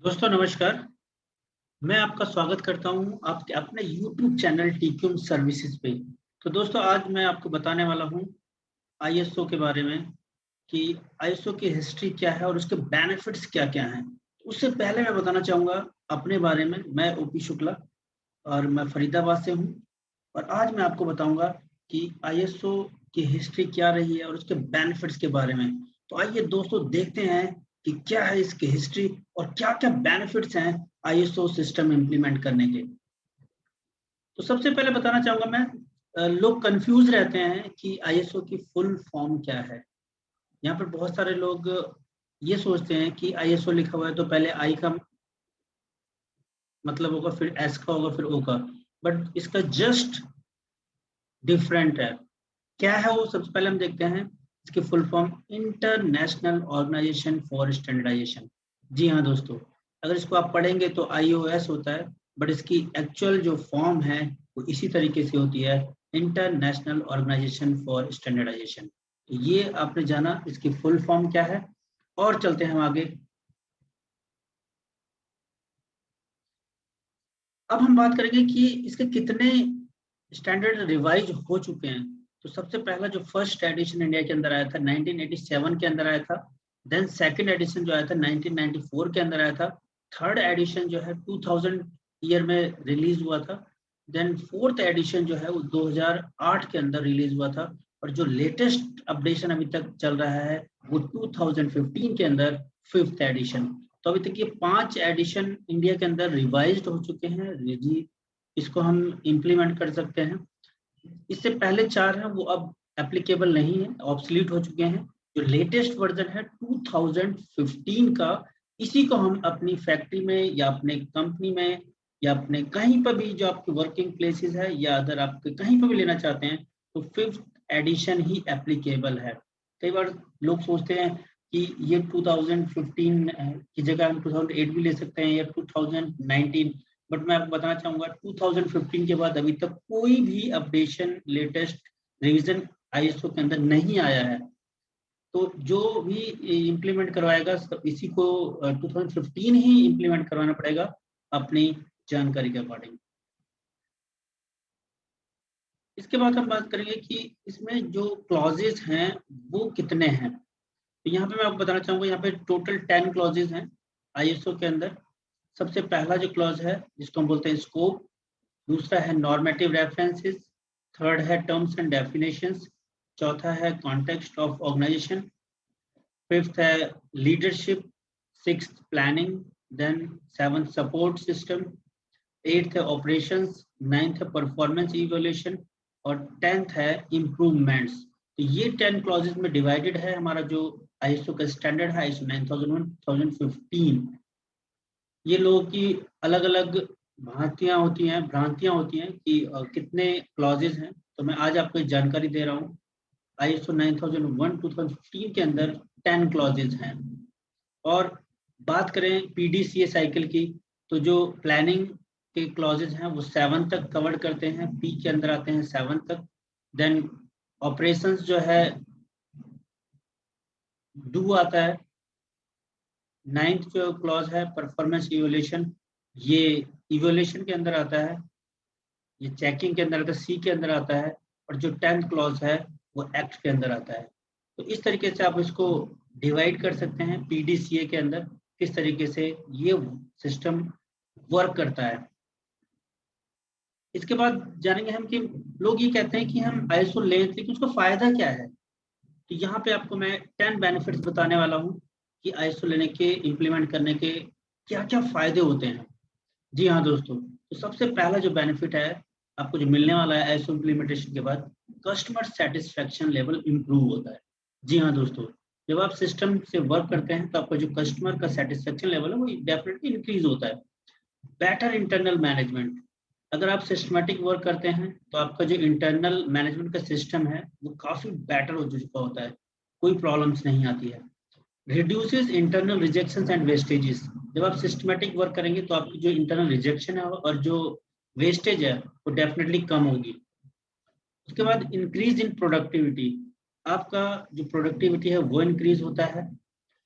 दोस्तों नमस्कार। मैं आपका स्वागत करता हूं आपके अपने YouTube चैनल टीक्यूम सर्विसेज पे। तो दोस्तों आज मैं आपको बताने वाला हूं आईएसओ के बारे में कि आईएसओ की हिस्ट्री क्या है और उसके बेनिफिट्स क्या-क्या हैं। उससे पहले मैं बताना चाहूँगा अपने बारे में। मैं ओपी शुक्ला और मैं फरीदाबाद से हूँ और आज मैं आपको बताऊँगा कि आईएसओ की हिस्ट्री क्या रही है और उसके बेनिफिट्स के बारे में। तो आइए दोस्तों देखते हैं कि क्या है इसकी हिस्ट्री और क्या-क्या बेनिफिट्स हैं आईएसओ सिस्टम इम्प्लीमेंट करने के। तो सबसे पहले बताना चाहूँगा मैं लोग कन्फ्यूज़ रहते हैं कि आईएसओ की फुल फॉर्म क्या है? यहाँ पर बहुत सारे लोग ये सोचते हैं कि आईएसओ लिखा हुआ है तो पहले आई का मतलब होगा, फिर एस का होगा, फिर ओ का। बट इसका जस्ट डिफरेंट है। क्या है वो? सबसे पहले हम देखते हैं इसकी full form international organisation for standardisation. जी हाँ दोस्तों, अगर इसको आप पढ़ेंगे तो आईओएस होता है, बट इसकी एक्चुअल जो फॉर्म है वो इसी तरीके से होती है, इंटरनेशनल ऑर्गेनाइजेशन फॉर स्टैंडर्डाइजेशन। तो ये आपने जाना इसकी फुल फॉर्म क्या है। और चलते हैं हम आगे। अब हम बात करेंगे कि इसके कितने स्टैंडर्ड रिवाइज हो चुके हैं। तो सबसे पहला जो फर्स्ट एडिशन इंडिया के अंदर आया था 1987 के अंदर आया था। देन सेकंड एडिशन जो आया था 1994 के अंदर आया था। थर्ड एडिशन जो है 2000 ईयर में रिलीज हुआ था। देन फोर्थ एडिशन जो है वो 2008 के अंदर रिलीज हुआ था। और जो लेटेस्ट अपडेशन अभी तक चल रहा है वो 2015 के अंदर फिफ्थ एडिशन। तो अभी तक ये 5 एडिशन इंडिया के अंदर रिवाइज्ड हो चुके हैं। इसको हम इम्प्लीमेंट कर सकते हैं। इससे पहले 4 हैं वो अब एप्लीकेबल नहीं है, ऑब्सलीट हो चुके हैं। जो लेटेस्ट वर्जन है 2015 का, इसी को हम अपनी फैक्ट्री में या अपने कंपनी में या अपने कहीं पर भी जो आपके वर्किंग प्लेसेस है या अगर आप कहीं पर भी लेना चाहते हैं तो फिफ्थ एडिशन ही एप्लीकेबल है। कई बार लोग सोचते हैं कि ये 2015 की जगह हम 2008 भी ले सकते हैं या 2019। बट मैं आपको बताना चाहूंगा 2015 के बाद अभी तक कोई भी अपडेशन लेटेस्ट रिवीजन आईएसओ के अंदर नहीं आया है। तो जो भी इम्प्लीमेंट करवाएगा इसी को 2015 ही इम्प्लीमेंट करवाना पड़ेगा अपनी जानकारी के अकॉर्डिंग। इसके बाद हम बात करेंगे कि इसमें जो क्लॉजेज हैं वो कितने हैं। तो यहाँ पे मैं आपको बताना चाहूंगा, यहाँ पे टोटल 10 क्लॉजेज हैं आईएसओ के अंदर। सबसे पहला जो क्लॉज है जिसको हम बोलते हैं स्कोप, दूसरा है नॉर्मेटिव रेफरेंसेस, थर्ड है टर्म्स एंड डेफिनेशंस, चौथा है कॉन्टेक्स्ट ऑफ ऑर्गेनाइजेशन, फिफ्थ है leadership, sixth planning, then seventh support system, eighth है ऑपरेशंस, नाइन्थ है परफॉर्मेंस इवोल्यूशन और टेंथ है इम्प्रूवमेंट्स। तो ये 10 क्लॉजेज में डिवाइडेड है हमारा जो आईएसओ का स्टैंडर्ड है, आईएसओ 9001 2015। ये लोगों की अलग अलग भ्रांतियां होती हैं कि कितने क्लॉजेज हैं। तो मैं आज आपको जानकारी दे रहा हूँ। आईएसओ 9001 2015 के अंदर 10 क्लॉजेज हैं। और बात करें पीडीसीए साइकिल की, तो जो प्लानिंग के क्लॉजेज हैं वो 7 तक कवर करते हैं, पी के अंदर आते हैं 7 तक। देन ऑपरेशंस जो है डू आता है। नाइन्थ जो क्लॉज है परफॉर्मेंस इवोल्यूशन, ये इवोल्यूशन के अंदर आता है। ये चेकिंग के अंदर आता है, सी के अंदर आता है। और जो 10th क्लॉज है वो एक्ट के अंदर आता है। तो इस तरीके से आप इसको डिवाइड कर सकते हैं पीडीसीए के अंदर, किस तरीके से ये सिस्टम वर्क करता है। इसके बाद जानेंगे हम कि लोग ये कहते हैं कि हम आईएसओ लें लेकिन उसका फायदा क्या है। तो यहाँ पे आपको मैं 10 बेनिफिट्स बताने वाला हूँ कि आईएसओ लेने के, इम्प्लीमेंट करने के क्या क्या फायदे होते हैं। जी हाँ दोस्तों, तो सबसे पहला जो बेनिफिट है आपको जो मिलने वाला है आईएसओ इम्प्लीमेंटेशन के बाद, कस्टमर सेटिस्फेक्शन लेवल इंप्रूव होता है। जी हाँ दोस्तों, जब आप सिस्टम से वर्क करते हैं तो आपका जो कस्टमर का सेटिस्फेक्शन लेवल है वो डेफिनेटली इंक्रीज होता है। बेटर इंटरनल मैनेजमेंट, अगर आप सिस्टमेटिक वर्क करते हैं तो आपका जो इंटरनल मैनेजमेंट का सिस्टम है वो काफी बेटर हो चुका होता है, कोई प्रॉब्लम्स नहीं आती है। Reduces internal rejections and vestiges, जब आप सिस्टमेटिक वर्क करेंगे तो आपकी जो इंटरनल रिजेक्शन है और जो वेस्टेज है वो डेफिनेटली कम होगी। उसके बाद इंक्रीज इन प्रोडक्टिविटी, आपका जो प्रोडक्टिविटी है वो इंक्रीज होता है।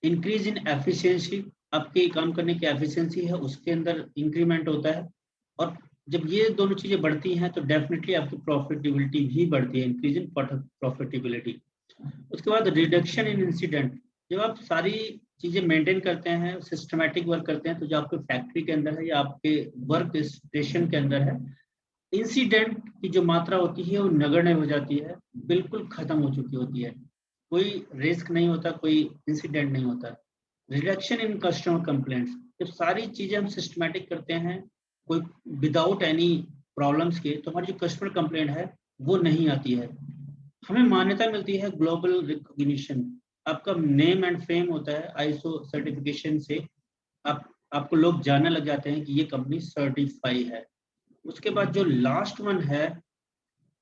इंक्रीज इन एफिशिएंसी, आपकी काम करने की एफिशिएंसी है उसके अंदर इंक्रीमेंट होता है, और जब ये दोनों चीजें बढ़ती हैं तो डेफिनेटली आपकी प्रॉफिटेबिलिटी भी बढ़ती है, इंक्रीज इन प्रॉफिटेबिलिटी। उसके बाद रिडक्शन इन इंसिडेंट, जब आप सारी चीजें मेंटेन करते हैं, सिस्टमैटिक वर्क करते हैं, तो जो आपके फैक्ट्री के अंदर है या आपके वर्क स्टेशन के अंदर है, इंसिडेंट की जो मात्रा होती है वो नगण्य हो जाती है, बिल्कुल खत्म हो चुकी होती है, कोई रिस्क नहीं होता, कोई इंसिडेंट नहीं होता। रिडक्शन इन कस्टमर कंप्लेंट्स, जब सारी चीजें हम सिस्टमैटिक करते हैं कोई विदाउट एनी प्रॉब्लम्स के, तो हमारी जो कस्टमर कंप्लेंट है वो नहीं आती है। हमें मान्यता मिलती है, ग्लोबल रिकॉग्निशन, आपका नेम एंड फेम होता है आईएसओ सर्टिफिकेशन से, आपको लोग जानने लग जाते हैं कि ये कंपनी सर्टिफाई है। उसके बाद जो लास्ट वन है,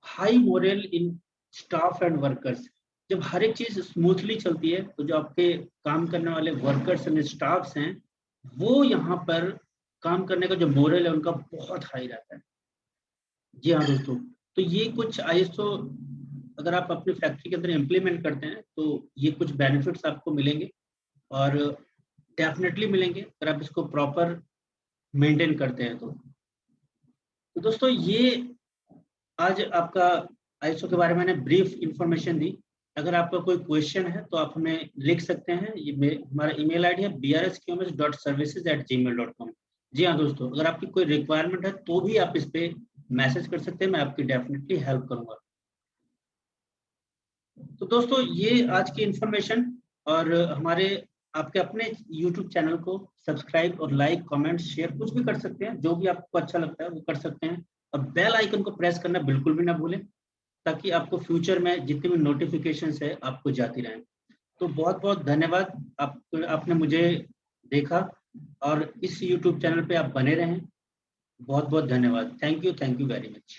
high moral in staff and workers, जब हर एक चीज स्मूथली चलती है तो जो आपके काम करने वाले वर्कर्स एंड स्टाफ्स हैं, वो यहाँ पर काम करने का जो मोरल है उनका बहुत हाई रहता है। जी हाँ दोस्तों, तो ये कुछ आईएसओ अगर आप अपनी फैक्ट्री के अंदर इम्प्लीमेंट करते हैं तो ये कुछ बेनिफिट्स आपको मिलेंगे, और डेफिनेटली मिलेंगे अगर आप इसको प्रॉपर मेंटेन करते हैं तो दोस्तों ये आज आपका आईएसओ के बारे में मैंने ब्रीफ इंफॉर्मेशन दी। अगर आपका कोई क्वेश्चन है तो आप हमें लिख सकते हैं, ये हमारा ईमेल आईडी है brsqms.services@gmail.com। जी हाँ दोस्तों, अगर आपकी कोई रिक्वायरमेंट है तो भी आप इस पे मैसेज कर सकते हैं, मैं आपकी डेफिनेटली हेल्प करूंगा। तो दोस्तों ये आज की इंफॉर्मेशन, और हमारे आपके अपने YouTube चैनल को सब्सक्राइब और लाइक कमेंट शेयर कुछ भी कर सकते हैं, जो भी आपको अच्छा लगता है वो कर सकते हैं, और बेल आइकन को प्रेस करना बिल्कुल भी ना भूलें, ताकि आपको फ्यूचर में जितनी भी नोटिफिकेशंस है आपको जाती रहें। तो बहुत बहुत धन्यवाद, आपने मुझे देखा, और इस YouTube चैनल पे आप बने रहें। बहुत बहुत धन्यवाद। Thank you very much.